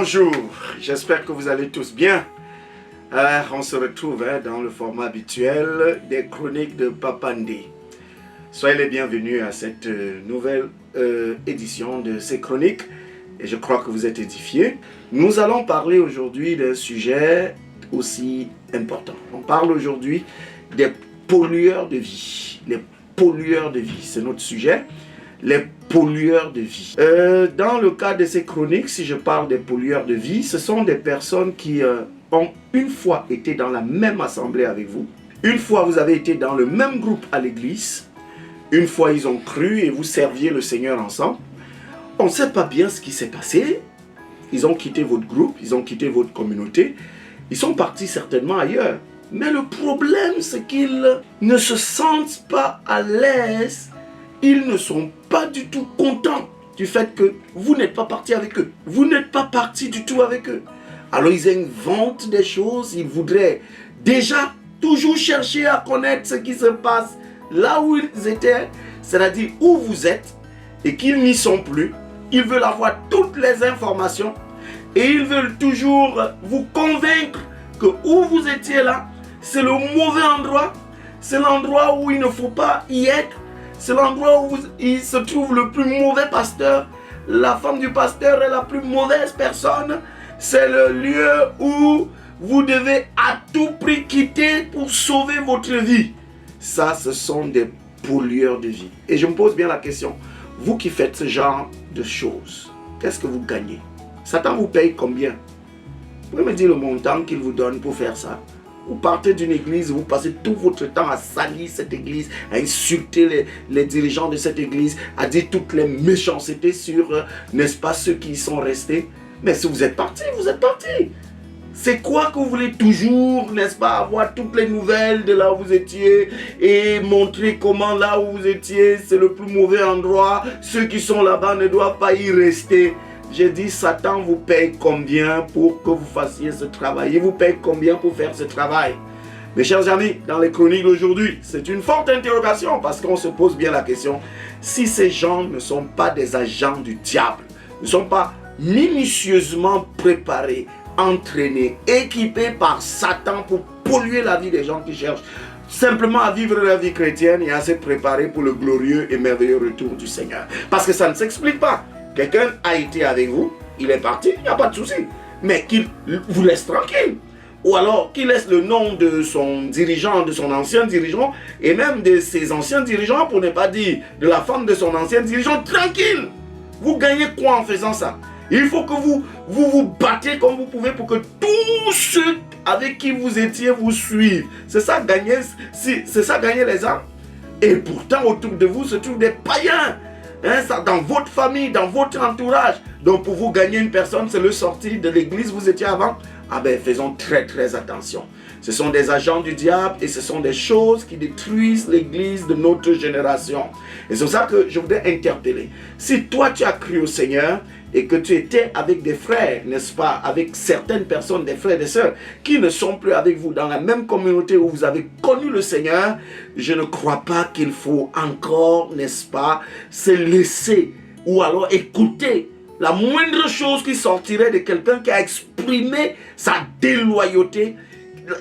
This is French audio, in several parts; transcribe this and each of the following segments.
Bonjour, j'espère que vous allez tous bien. On se retrouve dans le format habituel des chroniques de Papa Ndé. Soyez les bienvenus à cette nouvelle édition de ces chroniques et je crois que vous êtes édifiés. Nous allons parler aujourd'hui d'un sujet aussi important. On parle aujourd'hui des pollueurs de vie. Les pollueurs de vie, c'est notre sujet. Les pollueurs de vie. Dans le cas de ces chroniques, si je parle des pollueurs de vie, ce sont des personnes qui ont une fois été dans la même assemblée avec vous. Une fois vous avez été dans le même groupe à l'église. Une fois ils ont cru et vous serviez le Seigneur ensemble. On ne sait pas bien ce qui s'est passé. Ils ont quitté votre groupe, ils ont quitté votre communauté. Ils sont partis certainement ailleurs. Mais le problème, c'est qu'ils ne se sentent pas à l'aise. Ils ne sont pas du tout contents du fait que vous n'êtes pas parti avec eux. Vous n'êtes pas parti du tout avec eux. Alors ils inventent des choses, ils voudraient déjà toujours chercher à connaître ce qui se passe là où ils étaient, c'est-à-dire où vous êtes, et qu'ils n'y sont plus. Ils veulent avoir toutes les informations et ils veulent toujours vous convaincre que où vous étiez là, c'est le mauvais endroit, c'est l'endroit où il ne faut pas y être. C'est l'endroit où il se trouve le plus mauvais pasteur. La femme du pasteur est la plus mauvaise personne. C'est le lieu où vous devez à tout prix quitter pour sauver votre vie. Ça, ce sont des pollueurs de vie. Et je me pose bien la question. Vous qui faites ce genre de choses, qu'est-ce que vous gagnez? Satan vous paye combien? Vous pouvez me dire le montant qu'il vous donne pour faire ça? Vous partez d'une église, vous passez tout votre temps à salir cette église, à insulter les dirigeants de cette église, à dire toutes les méchancetés sur, n'est-ce pas, ceux qui y sont restés. Mais si vous êtes parti, vous êtes parti. C'est quoi que vous voulez toujours, n'est-ce pas, avoir toutes les nouvelles de là où vous étiez et montrer comment là où vous étiez, c'est le plus mauvais endroit. Ceux qui sont là-bas ne doivent pas y rester. J'ai dit, Satan vous paye combien pour que vous fassiez ce travail? Il vous paye combien pour faire ce travail? Mes chers amis, dans les chroniques d'aujourd'hui, c'est une forte interrogation parce qu'on se pose bien la question. Si ces gens ne sont pas des agents du diable, ne sont pas minutieusement préparés, entraînés, équipés par Satan pour polluer la vie des gens qui cherchent simplement à vivre la vie chrétienne et à se préparer pour le glorieux et merveilleux retour du Seigneur. Parce que ça ne s'explique pas. Quelqu'un a été avec vous, il est parti, il n'y a pas de souci. Mais qu'il vous laisse tranquille. Ou alors qu'il laisse le nom de son dirigeant, de son ancien dirigeant, et même de ses anciens dirigeants, pour ne pas dire de la femme de son ancien dirigeant, tranquille. Vous gagnez quoi en faisant ça? Il faut que vous battez comme vous pouvez pour que tous ceux avec qui vous étiez vous suivent. C'est ça gagner, c'est ça gagner les âmes. Et pourtant autour de vous se trouvent des païens. Ça, dans votre famille, dans votre entourage. Donc pour vous gagner une personne, c'est le sorti de l'église où vous étiez avant. Ah ben faisons très très attention. Ce sont des agents du diable et ce sont des choses qui détruisent l'église de notre génération. Et c'est pour ça que je voudrais interpeller. Si toi tu as cru au Seigneur et que tu étais avec des frères, n'est-ce pas, avec certaines personnes, des frères et des sœurs, qui ne sont plus avec vous dans la même communauté où vous avez connu le Seigneur, je ne crois pas qu'il faut encore, n'est-ce pas, se laisser ou alors écouter la moindre chose qui sortirait de quelqu'un qui a exprimé sa déloyauté,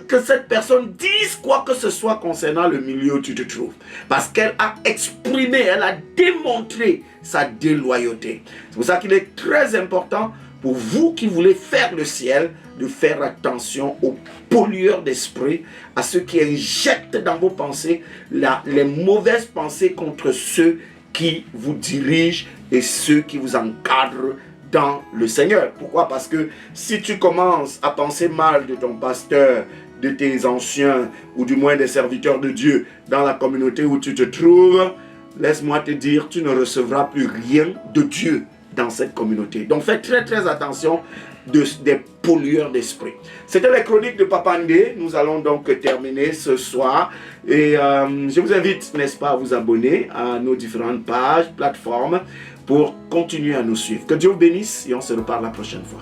que cette personne dise quoi que ce soit concernant le milieu où tu te trouves. Parce qu'elle a exprimé, elle a démontré sa déloyauté. C'est pour ça qu'il est très important pour vous qui voulez faire le ciel, de faire attention aux pollueurs d'esprit, à ceux qui injectent dans vos pensées les mauvaises pensées contre ceux qui vous dirigent et ceux qui vous encadrent dans le Seigneur. Pourquoi? Parce que si tu commences à penser mal de ton pasteur, de tes anciens, ou du moins des serviteurs de Dieu dans la communauté où tu te trouves, laisse-moi te dire, tu ne recevras plus rien de Dieu dans cette communauté. Donc fais très très attention des pollueurs d'esprit. C'était les chroniques de Papa Ndé. Nous allons donc terminer ce soir. Et je vous invite, n'est-ce pas, à vous abonner à nos différentes pages, plateformes, pour continuer à nous suivre. Que Dieu vous bénisse et on se reparle la prochaine fois.